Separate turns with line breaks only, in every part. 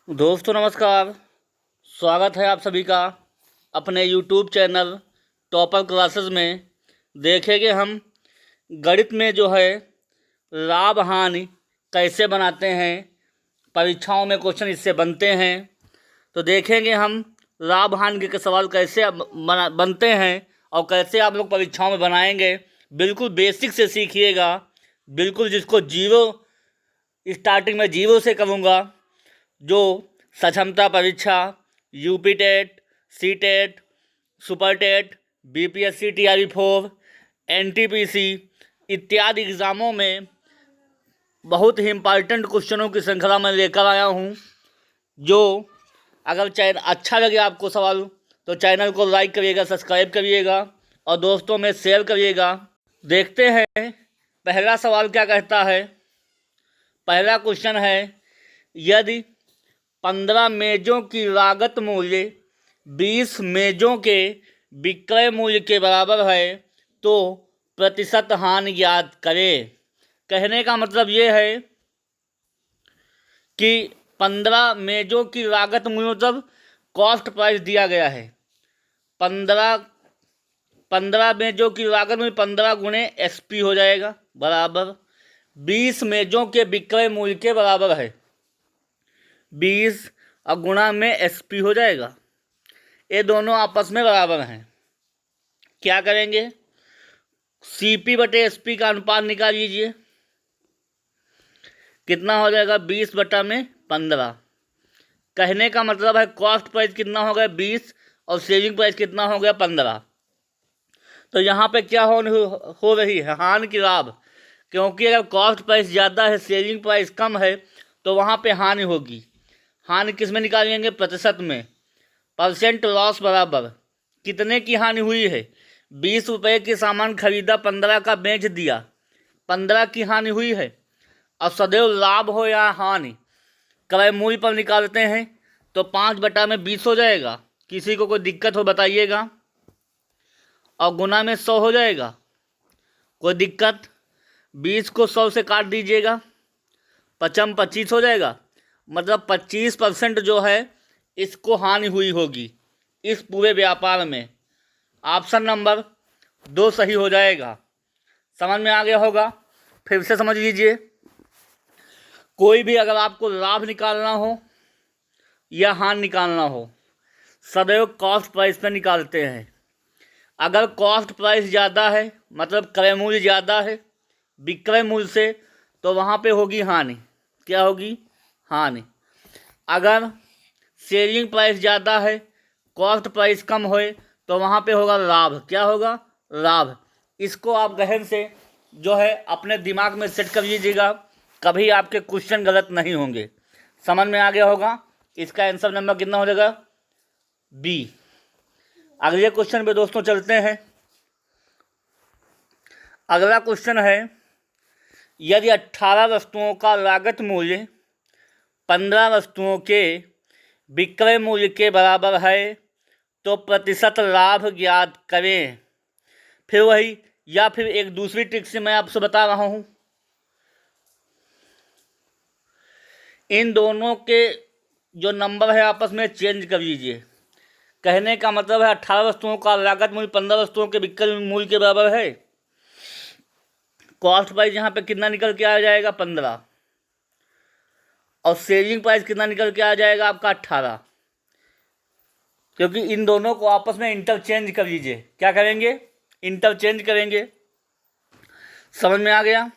दोस्तों नमस्कार। स्वागत है आप सभी का अपने यूट्यूब चैनल टॉपर क्लासेस में। देखेंगे हम गणित में जो है लाभ हानि कैसे बनाते हैं। परीक्षाओं में क्वेश्चन इससे बनते हैं, तो देखेंगे हम लाभ हानि के सवाल कैसे बनते हैं और कैसे आप लोग परीक्षाओं में बनाएंगे। बिल्कुल बेसिक से सीखिएगा, बिल्कुल जिसको जीरो स्टार्टिंग में जीरो से करूँगा। जो सक्षमता परीक्षा, UP TET, C TET, super TET, BPSC TRE 4, NTPC इत्यादि एग्ज़ामों में बहुत ही इम्पॉर्टेंट क्वेश्चनों की श्रृंखला में लेकर आया हूँ। जो अगर चैनल अच्छा लगे आपको सवाल तो चैनल को लाइक करिएगा, सब्सक्राइब करिएगा और दोस्तों में शेयर करिएगा। देखते हैं पहला सवाल क्या कहता है। पहला क्वेश्चन है, यदि 15 मेज़ों की लागत मूल्य 20 मेज़ों के विक्रय मूल्य के बराबर है तो प्रतिशत हानि ज्ञात करें। कहने का मतलब ये है कि 15 मेज़ों की लागत मूल्य मतलब कॉस्ट प्राइस दिया गया है। 15 मेज़ों की लागत में 15 गुणे SP हो जाएगा बराबर 20 मेज़ों के विक्रय मूल्य के बराबर है। 20 और गुणा में SP हो जाएगा। ये दोनों आपस में बराबर हैं। क्या करेंगे, CP बटे SP का अनुपात निकाल लीजिए। कितना हो जाएगा, 20 बटा में 15। कहने का मतलब है कॉस्ट प्राइस कितना हो गया 20 और सेलिंग प्राइस कितना हो गया 15। तो यहाँ पे क्या हो रही है, हानि की लाभ। क्योंकि अगर कॉस्ट प्राइस ज़्यादा है, सेलिंग प्राइस कम है, तो वहाँ पे हानि होगी। हानि किस में निकालेंगे, प्रतिशत में। परसेंट लॉस बराबर कितने की हानि हुई है, 20 रुपये की सामान खरीदा, 15 का बेच दिया, 15 की हानि हुई है। और सदैव लाभ हो या हानि क्रय मूल्य पर निकालते हैं तो 5 बटा में 20 हो जाएगा। किसी को कोई दिक्कत हो बताइएगा। और गुना में 100 हो जाएगा, कोई दिक्कत। 20 को 100 से काट दीजिएगा, 25 हो जाएगा। मतलब 25% जो है इसको हानि हुई होगी इस पूरे व्यापार में। ऑप्शन नंबर 2 सही हो जाएगा। समझ में आ गया होगा, फिर से समझ लीजिए। कोई भी अगर आपको लाभ निकालना हो या हानि निकालना हो, सदैव कॉस्ट प्राइस पर निकालते हैं। अगर कॉस्ट प्राइस ज़्यादा है मतलब क्रय मूल्य ज़्यादा है विक्रय मूल्य से, तो वहाँ पे होगी हानि। क्या होगी, हानि। अगर सेलिंग प्राइस ज़्यादा है कॉस्ट प्राइस कम होए तो वहाँ पे होगा लाभ। क्या होगा, लाभ। इसको आप गहन से जो है अपने दिमाग में सेट कर लीजिएगा, कभी आपके क्वेश्चन गलत नहीं होंगे। समझ में आ गया होगा। इसका आंसर नंबर कितना हो जाएगा, B। अगले क्वेश्चन पे दोस्तों चलते हैं। अगला क्वेश्चन है, यदि 18 वस्तुओं का लागत मूल्य 15 वस्तुओं के विक्रय मूल्य के बराबर है तो प्रतिशत लाभ ज्ञात करें। फिर वही या फिर एक दूसरी ट्रिक से मैं आपसे बता रहा हूँ। इन दोनों के जो नंबर है आपस में चेंज कर लीजिए। कहने का मतलब है 18 वस्तुओं का लागत मूल्य 15 वस्तुओं के विक्रय मूल्य के बराबर है। कॉस्ट प्राइस यहाँ पे कितना निकल के आ जाएगा, 15। और सेलिंग प्राइस कितना निकल के आ जाएगा आपका, 18। क्योंकि इन दोनों को आपस में इंटरचेंज कर लीजिए। क्या करेंगे, इंटरचेंज करेंगे। समझ में आ गया।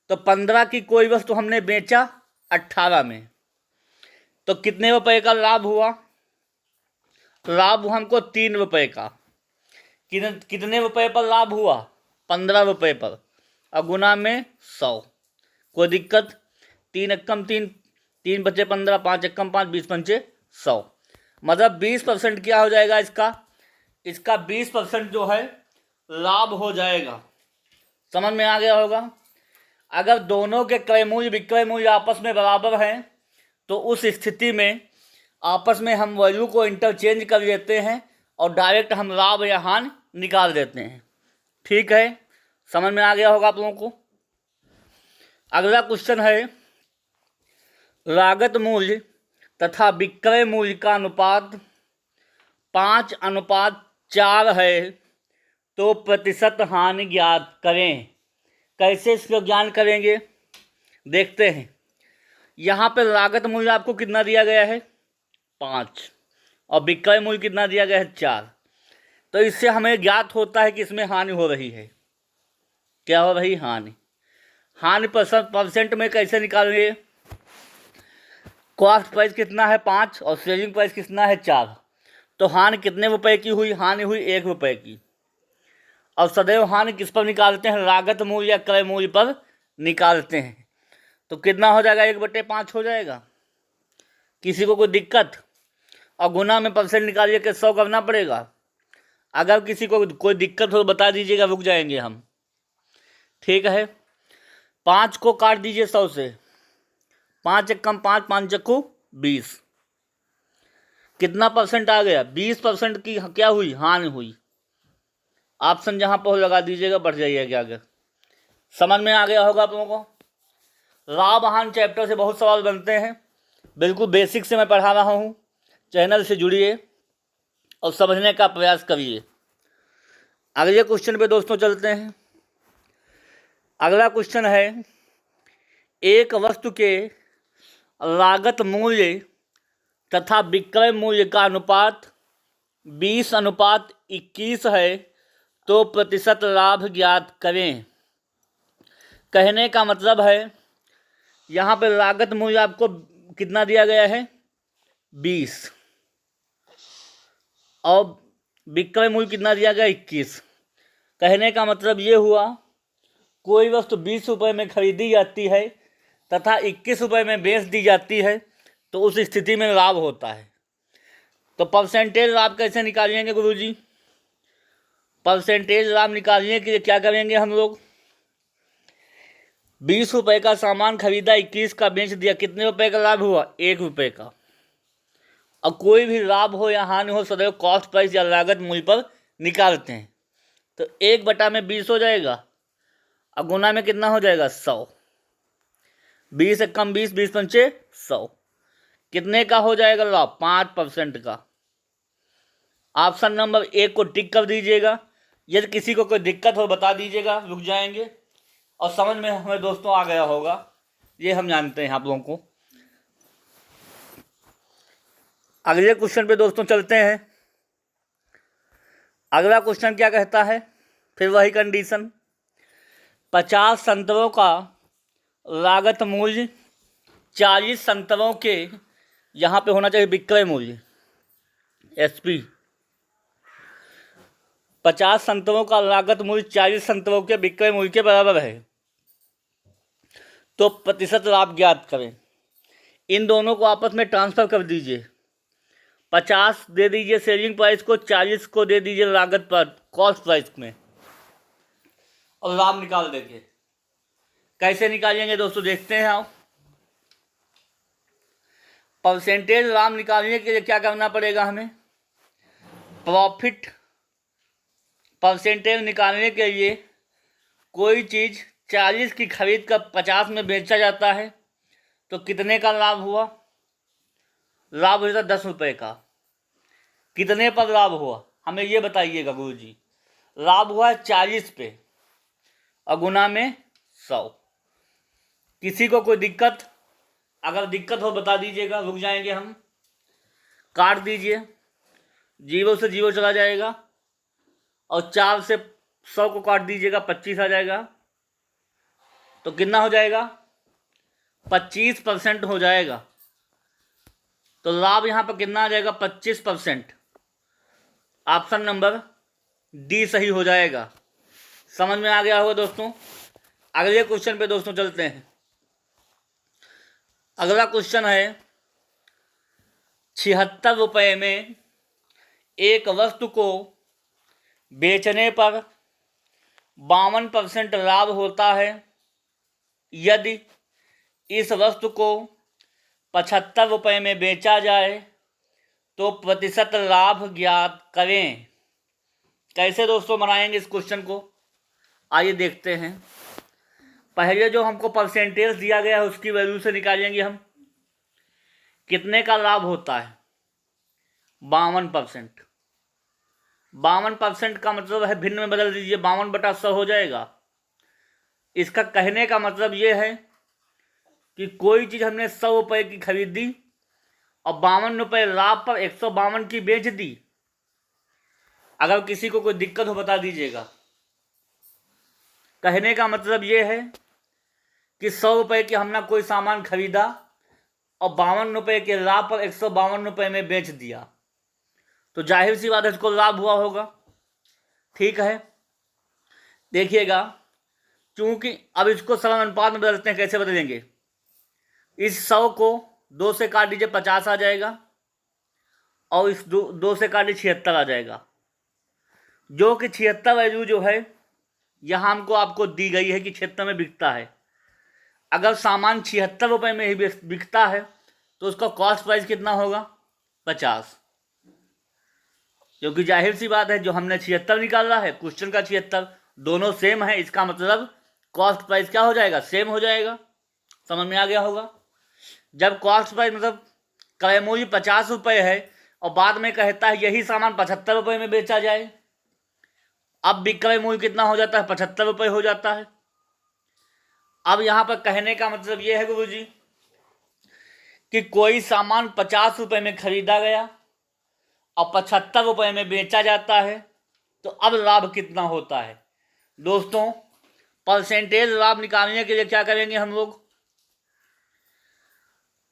तो 15 की कोई वस्तु हमने बेचा 18 में, तो कितने रुपए का लाभ हुआ, लाभ हुआ हमको 3 रुपये का। कितने रुपए पर लाभ हुआ, 15 रुपये पर। और गुना में 100, कोई दिक्कत। 3 एकम 3, 3 बचे 15, 5 एकम 5, 20 पंचे 100। मतलब 20% क्या हो जाएगा इसका 20% जो है लाभ हो जाएगा। समझ में आ गया होगा। अगर दोनों के क्रय मूल्य विक्रय मूल्य आपस में बराबर हैं तो उस स्थिति में आपस में हम वैल्यू को इंटरचेंज कर लेते हैं और डायरेक्ट हम लाभ या हानि निकाल देते हैं। ठीक है, समझ में आ गया होगा आप लोगों को। अगला क्वेश्चन है, लागत मूल्य तथा विक्रय मूल्य का अनुपात 5:4 है तो प्रतिशत हानि ज्ञात करें। कैसे इसको ज्ञान करेंगे देखते हैं। यहाँ पे लागत मूल्य आपको कितना दिया गया है 5 और विक्रय मूल्य कितना दिया गया है 4। तो इससे हमें ज्ञात होता है कि इसमें हानि हो रही है। क्या हो रही हानि? हानि परसेंट में कैसे निकालेंगे? कॉस्ट प्राइस कितना है 5 और सेलिंग प्राइस कितना है 4। तो हानि कितने रुपए की हुई? हानि हुई 1 रुपये की। और सदैव हानि किस पर निकालते हैं? लागत मूल्य या क्रय मूल्य पर निकालते हैं। तो कितना हो जाएगा? 1/5 हो जाएगा। किसी को कोई दिक्कत? और गुना में परसेंट निकालिए कि 100 करना पड़ेगा। अगर किसी को कोई दिक्कत हो तो बता दीजिएगा, रुक जाएंगे हम। ठीक है, 5 को काट दीजिए 100 से। 5 एक कम 5, 5 चक्कू 20। कितना परसेंट आ गया? 20% की क्या हुई? हानि हुई। ऑप्शन जहाँ पर लगा दीजिएगा, बढ़ जाइएगा आगे। समझ में आ गया होगा आप लोगों को। लाभ हानि चैप्टर से बहुत सवाल बनते हैं, बिल्कुल बेसिक से मैं पढ़ा रहा हूँ। चैनल से जुड़िए और समझने का प्रयास करिए। अगले क्वेश्चन पे दोस्तों चलते हैं। अगला क्वेश्चन है, एक वस्तु के लागत मूल्य तथा विक्रय मूल्य का अनुपात 20:21 है तो प्रतिशत लाभ ज्ञात करें। कहने का मतलब है यहाँ पे लागत मूल्य आपको कितना दिया गया है 20 और विक्रय मूल्य कितना दिया गया 21। कहने का मतलब ये हुआ, कोई वस्तु 20 रुपये में खरीदी जाती है तथा 21 रुपये में बेच दी जाती है तो उस स्थिति में लाभ होता है। तो परसेंटेज लाभ कैसे निकालेंगे गुरुजी? परसेंटेज लाभ निकालने के लिए क्या करेंगे हम लोग? 20 रुपये का सामान खरीदा, 21 का बेच दिया, कितने रुपए का लाभ हुआ? 1 रुपये का। और कोई भी लाभ हो या हानि हो सदैव कॉस्ट प्राइस या लागत मूल्य पर निकालते हैं। तो 1/20 हो जाएगा और गुना में कितना हो जाएगा 100। 20 एक कम 20, 20 पंचे 100। कितने का हो जाएगा लाभ? 5% का। ऑप्शन नंबर 1 को टिक कर दीजिएगा। यदि किसी को कोई दिक्कत हो बता दीजिएगा, रुक जाएंगे। और समझ में हमें दोस्तों आ गया होगा, ये हम जानते हैं आप लोगों को। अगले क्वेश्चन पे दोस्तों चलते हैं। अगला क्वेश्चन क्या कहता है? फिर वही कंडीशन, 50 संतरों का लागत मूल्य 40 संतरों के, यहाँ पे होना चाहिए विक्रय मूल्य SP। 50 संतरों का लागत मूल्य 40 संतरों के विक्रय मूल्य के बराबर है तो प्रतिशत लाभ ज्ञात करें। इन दोनों को आपस में ट्रांसफर कर दीजिए। 50 दे दीजिए सेलिंग प्राइस को, 40 को दे दीजिए लागत पर कॉस्ट प्राइस में, और लाभ निकाल देंगे। कैसे निकालेंगे दोस्तों देखते हैं आप। परसेंटेज लाभ निकालने के लिए क्या करना पड़ेगा हमें? प्रॉफिट परसेंटेज निकालने के लिए कोई चीज़ 40 की खरीद कर 50 में बेचा जाता है तो कितने का लाभ हुआ? लाभ हुआ 10 रुपये का। कितने पर लाभ हुआ हमें ये बताइएगा गुरुजी। लाभ हुआ है 40 पे और गुना में 100। किसी को कोई दिक्कत? अगर दिक्कत हो बता दीजिएगा, रुक जाएंगे हम। काट दीजिए, 0 से 0 चला जाएगा और 4 से 100 को काट दीजिएगा, 25 आ जाएगा। तो कितना हो जाएगा? 25% हो जाएगा। तो लाभ यहाँ पर कितना आ जाएगा? 25%। ऑप्शन नंबर D सही हो जाएगा। समझ में आ गया होगा दोस्तों। अगले क्वेश्चन पे दोस्तों चलते हैं। अगला क्वेश्चन है, 76 रुपये में एक वस्तु को बेचने पर 52% लाभ होता है यदि इस वस्तु को 75 रुपये में बेचा जाए तो प्रतिशत लाभ ज्ञात करें। कैसे दोस्तों बनाएंगे इस क्वेश्चन को? आइए देखते हैं। पहले जो हमको परसेंटेज दिया गया है उसकी वैल्यू से निकालेंगे हम। कितने का लाभ होता है? 52%। 52% का मतलब है, भिन्न में बदल दीजिए, 52/100 हो जाएगा। इसका कहने का मतलब ये है कि कोई चीज़ हमने 100 रुपये की खरीदी और 52 रुपये लाभ पर 152 की बेच दी। अगर किसी को कोई दिक्कत हो बता दीजिएगा। कहने का मतलब ये है कि 100 रुपये की हमने कोई सामान खरीदा और 52 रुपये के लाभ पर 152 रुपये में बेच दिया, तो जाहिर सी बात है इसको लाभ हुआ होगा। ठीक है, देखिएगा, चूंकि अब इसको सरल अनुपात में बदलते हैं। कैसे बदलेंगे? इस 100 को 2 से काट दीजिए, 50 आ जाएगा, और इस 2 से काट दीजिए, 76 आ जाएगा। जो कि 76 वैल्यू जो है यहाँ हमको आपको दी गई है कि 76 में बिकता है। अगर सामान 76 रुपये में ही बिकता है तो उसका कॉस्ट प्राइस कितना होगा? 50। क्योंकि जाहिर सी बात है, जो हमने 76 निकाला है, क्वेश्चन का 76, दोनों सेम है, इसका मतलब कॉस्ट प्राइस क्या हो जाएगा? सेम हो जाएगा। समझ में आ गया होगा। जब कॉस्ट प्राइस मतलब क्रय मूल्य 50 रुपये है और बाद में कहता है यही सामान 75 रुपये में बेचा जाए, अब विक्रय मूल्य कितना हो जाता है? 75 रुपये हो जाता है। अब यहाँ पर कहने का मतलब ये है गुरुजी कि कोई सामान 50 रुपये में खरीदा गया और 75 रुपये में बेचा जाता है, तो अब लाभ कितना होता है? दोस्तों, परसेंटेज लाभ निकालने के लिए क्या करेंगे हम लोग?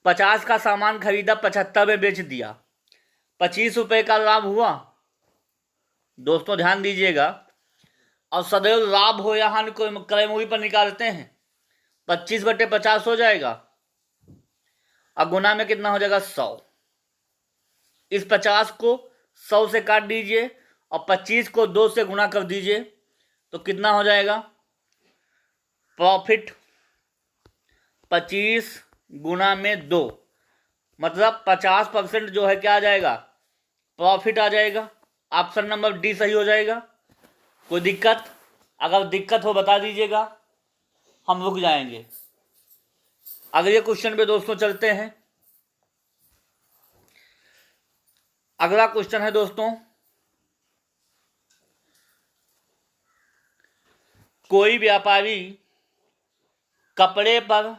50 का सामान खरीदा, 75 में बेच दिया, 25 रुपये का लाभ हुआ। दोस्तों ध्यान दीजिएगा, और सदैव लाभ हो या हानि को क्रय मूल्य पर निकालते हैं। 25/50 हो जाएगा, अब गुना में कितना हो जाएगा? 100। इस 50 को 100 से काट दीजिए और 25 को 2 से गुना कर दीजिए, तो कितना हो जाएगा? प्रॉफिट 25 गुना में 2, मतलब 50% जो है क्या आ जाएगा? प्रॉफिट आ जाएगा। ऑप्शन नंबर डी सही हो जाएगा। कोई दिक्कत? अगर दिक्कत हो बता दीजिएगा, हम रुक जाएंगे। अगले क्वेश्चन पे दोस्तों चलते हैं। अगला क्वेश्चन है दोस्तों, कोई व्यापारी कपड़े पर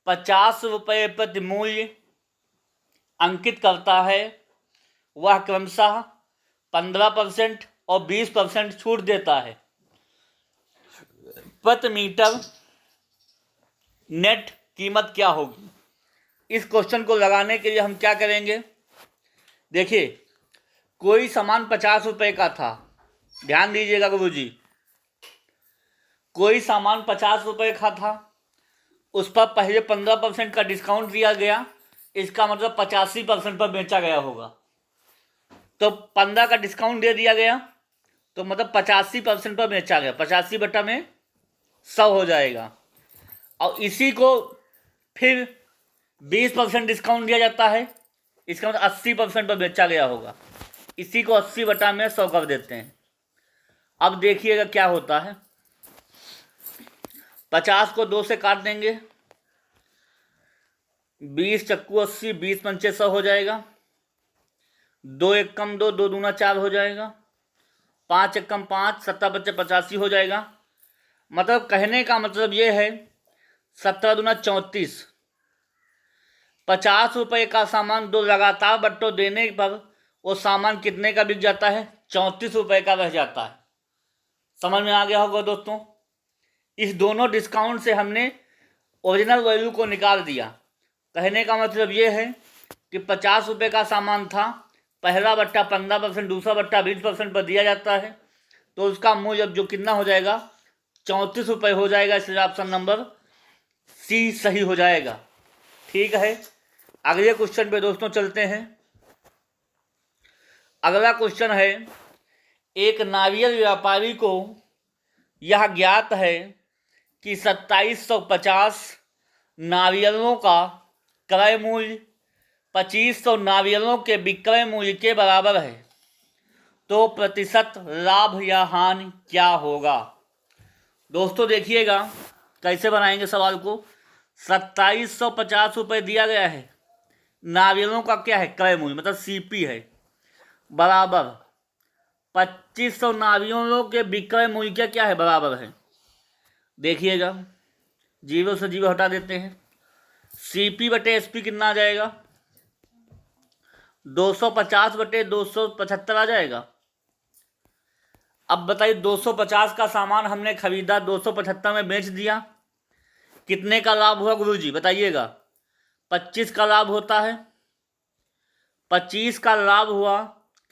50 रुपये प्रति मूल्य अंकित करता है। वह क्रमशः 15% और 20% छूट देता है। प्रति मीटर नेट कीमत क्या होगी? इस क्वेश्चन को लगाने के लिए हम क्या करेंगे? देखिए, कोई सामान 50 रुपये का था। ध्यान दीजिएगा गुरुजी, कोई सामान 50 रुपये का था, उस पर पहले 15% का डिस्काउंट दिया गया, इसका मतलब 85% पर बेचा गया होगा। तो 15 का डिस्काउंट दे दिया गया, तो मतलब 85% पर बेचा गया। 85/100 हो जाएगा। और इसी को फिर 20% डिस्काउंट दिया जाता है, इसका मतलब 80% पर बेचा गया होगा। इसी को 80/100 कर देते हैं। अब देखिएगा क्या होता है। 50 को 2 से काट देंगे, 20 चक्कू 80, 20 पंचे 100 हो जाएगा। 2 एक कम 2, 2 दूना 4 हो जाएगा। 5 एक कम 5, 7 85 हो जाएगा। मतलब कहने का मतलब ये है 17 दूना 34। 50 रुपये का सामान 2 लगातार बट्टों देने पर वो सामान कितने का बिक जाता है? 34 रुपये का रह जाता है। समझ में आ गया होगा दोस्तों। इस दोनों डिस्काउंट से हमने ओरिजिनल वैल्यू को निकाल दिया। कहने का मतलब ये है कि 50 रुपये का सामान था, पहला बट्टा 15%, दूसरा बट्टा 20% पर दिया जाता है, तो उसका मूल्य अब जो कितना हो जाएगा? 34 रुपये हो जाएगा। इसलिए ऑप्शन नंबर सी सही हो जाएगा। ठीक है, अगले क्वेश्चन पे दोस्तों चलते हैं। अगला क्वेश्चन है, एक नारियल व्यापारी को यह ज्ञात है कि 2750 नारियलों का क्रय मूल्य 2500 नारियलों के विक्रय मूल्य के बराबर है, तो प्रतिशत लाभ या हानि क्या होगा? दोस्तों देखिएगा कैसे बनाएंगे सवाल को। 2750 रुपये दिया गया है, नारियलों का क्या है, क्रय मूल्य मतलब सीपी है, बराबर 2500 नारियलों के विक्रय मूल्य का क्या है, बराबर है। देखिएगा, जीरो से जीरो हटा देते हैं, सीपी बटे एसपी कितना आ जाएगा, 250 बटे 275 आ जाएगा। अब बताइए 250 का सामान हमने खरीदा, 275 में बेच दिया, कितने का लाभ हुआ गुरुजी बताइएगा। 25 का लाभ होता है, 25 का लाभ हुआ,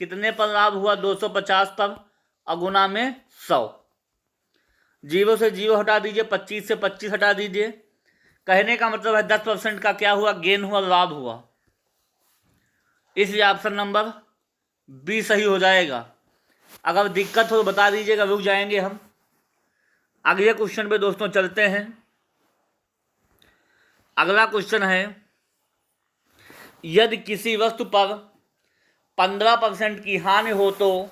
कितने पर लाभ हुआ, 250 पर, और गुना में 100। जीरो से जीरो हटा दीजिए, 25 से 25 हटा दीजिए। कहने का मतलब है 10% का क्या हुआ, गेन हुआ, लाभ हुआ। इसलिए ऑप्शन नंबर बी सही हो जाएगा। अगर दिक्कत हो तो बता दीजिएगा, रुक जाएंगे हम। अगले क्वेश्चन पे दोस्तों चलते हैं। अगला क्वेश्चन है, यदि किसी वस्तु पर 15% की हानि हो तो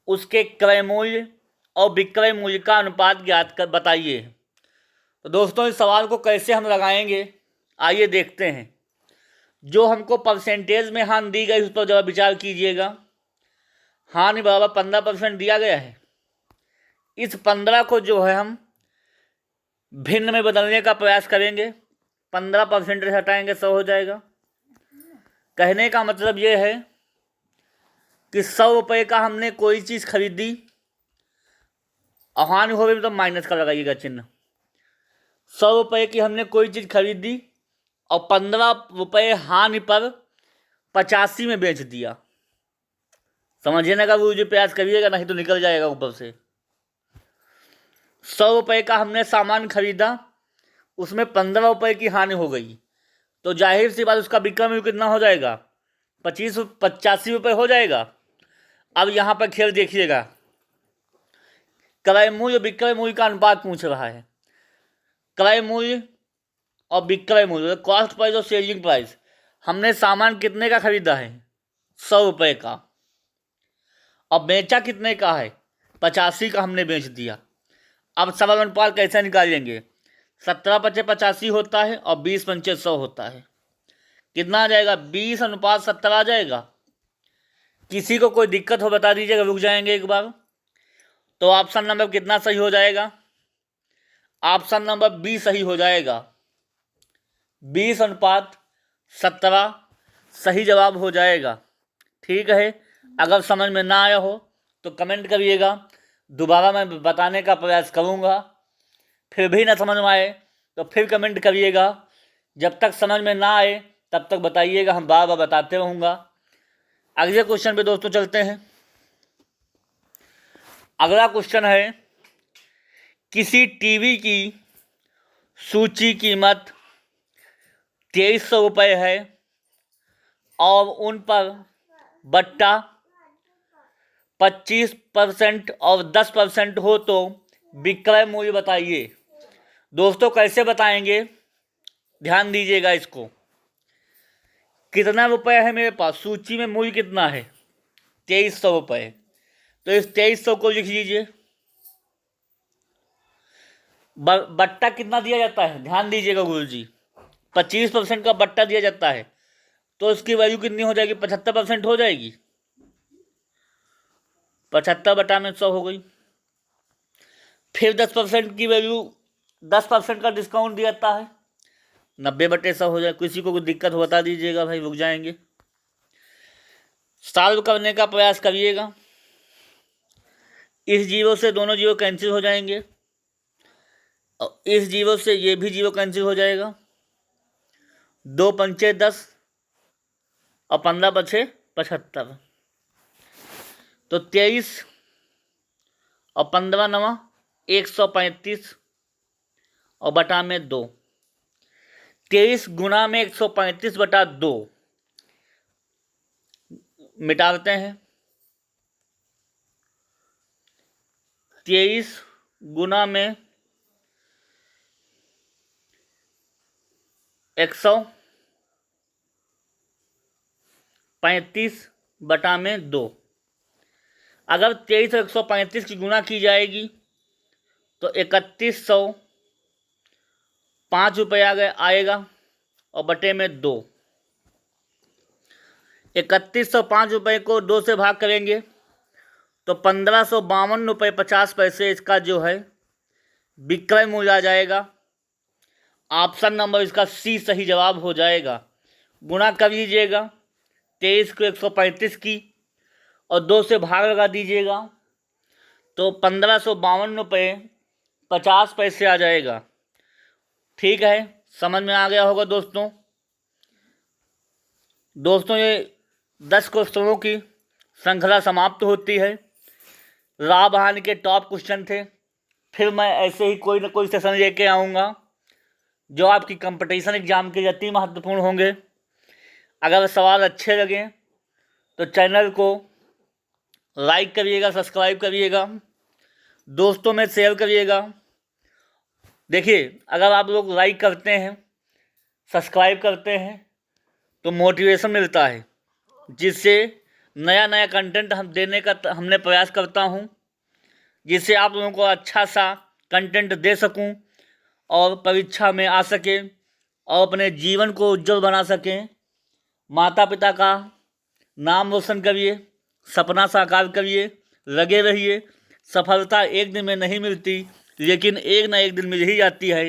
उसके क्रय मूल्य और विक्रय मूल्य का अनुपात ज्ञात कर बताइए। तो दोस्तों इस सवाल को कैसे हम लगाएंगे, आइए देखते हैं। जो हमको परसेंटेज में हानि दी गई उस पर जरा विचार कीजिएगा। हानि बराबर 15% दिया गया है। इस 15 को जो है हम भिन्न में बदलने का प्रयास करेंगे। 15% से हटाएंगे 100 हो जाएगा। कहने का मतलब ये है कि 100 रुपये का हमने कोई चीज़ खरीदी और हानि हो गई तो माइनस का लगाइएगा चिन्ह। 100 रुपये की हमने कोई चीज़ खरीदी और 15 रुपये हानि पर 85 में बेच दिया। समझने का वो जो प्रयास करिएगा, नहीं तो निकल जाएगा ऊपर से। 100 रुपये का हमने सामान खरीदा, उसमें 15 रुपये की हानि हो गई, तो जाहिर सी बात उसका विक्रय मूल्य कितना हो जाएगा, 85 रुपये हो जाएगा। अब यहाँ पर खेल देखिएगा, क्रय मूल्य विक्रय मूल्य का अनुपात पूछ रहा है। क्रय मूल्य और विक्रय मूल्य, कॉस्ट प्राइस और सेलिंग प्राइस, हमने सामान कितने का खरीदा है, 100 रुपये का, और बेचा कितने का है, 85 का हमने बेच दिया। अब सरल अनुपात कैसे निकालेंगे, 17 पचे 85 होता है और 20 पंचे 100 होता है। कितना आ जाएगा, 20:17 आ जाएगा। किसी को कोई दिक्कत हो बता दीजिएगा, रुक जाएंगे एक बार। तो ऑप्शन नंबर कितना सही हो जाएगा, ऑप्शन नंबर बी सही हो जाएगा। 20:17 सही जवाब हो जाएगा। ठीक है, अगर समझ में ना आया हो तो कमेंट करिएगा, दोबारा मैं बताने का प्रयास करूँगा। फिर भी ना समझ में आए तो फिर कमेंट करिएगा। जब तक समझ में ना आए तब तक बताइएगा, हम बार बार बताते रहूँगा। अगले क्वेश्चन पे दोस्तों चलते हैं। अगला क्वेश्चन है, किसी टीवी की सूची कीमत 2300 रुपये है और उन पर बट्टा 25% और 10% हो तो विक्रय मूल्य बताइए। दोस्तों कैसे बताएंगे, ध्यान दीजिएगा इसको। कितना रुपये है मेरे पास, सूची में मूल्य कितना है, 2300 रुपये, तो इस 2300 को लिख लीजिए। बट्टा कितना दिया जाता है, ध्यान दीजिएगा गुरुजी, 25% का बट्टा दिया जाता है, तो इसकी वैल्यू कितनी हो जाएगी, 75% हो जाएगी। 75 बटा में 100 हो गई। फिर 10% की वैल्यू, 10% का डिस्काउंट दिया जाता है, 90 बटे 100 हो जाए। किसी को कोई दिक्कत हो बता दीजिएगा भाई, रुक जाएंगे। सॉल्व करने का प्रयास करिएगा। इस जीरो से दोनों जीरो कैंसिल हो जाएंगे और इस जीरो से ये भी जीरो कैंसिल हो जाएगा। 2 पंचे 10 और 15 बचे 75, तो 23 और 15 नवा 135 और बटा में 2। 23 गुना में 135 बटा 2 मिटा देते हैं। 23 गुना में 135 बटा में 2। अगर 23 और 135 की गुणा की जाएगी तो 3105 रुपये आएगा और बटे में 2। 3105 को 2 से भाग करेंगे तो 1552 रुपये 50 पैसे इसका जो है विक्रय मूल्य आ जाएगा। ऑप्शन नंबर इसका सी सही जवाब हो जाएगा। गुणा कर लीजिएगा 23 को 135 की और 2 से भाग लगा दीजिएगा तो 1552 रुपये 50 पैसे आ जाएगा। ठीक है, समझ में आ गया होगा दोस्तों। ये 10 क्वेश्चनों की श्रृंखला समाप्त होती है। लाभ हानि के टॉप क्वेश्चन थे। फिर मैं ऐसे ही कोई ना कोई सेशन लेके आऊँगा जो आपकी कंपटीशन एग्जाम के लिए अति महत्वपूर्ण होंगे। अगर सवाल अच्छे लगें तो चैनल को लाइक करिएगा, सब्सक्राइब करिएगा, दोस्तों में शेयर करिएगा। देखिए, अगर आप लोग लाइक करते हैं, सब्सक्राइब करते हैं तो मोटिवेशन मिलता है, जिससे नया नया कंटेंट हम देने का हमने प्रयास करता हूँ, जिससे आप लोगों को अच्छा सा कंटेंट दे सकूँ और परीक्षा में आ सके और अपने जीवन को उज्जवल बना सकें। माता पिता का नाम रोशन करिए, सपना साकार करिए, लगे रहिए। सफलता एक दिन में नहीं मिलती, लेकिन एक ना एक दिन मिल ही जाती है।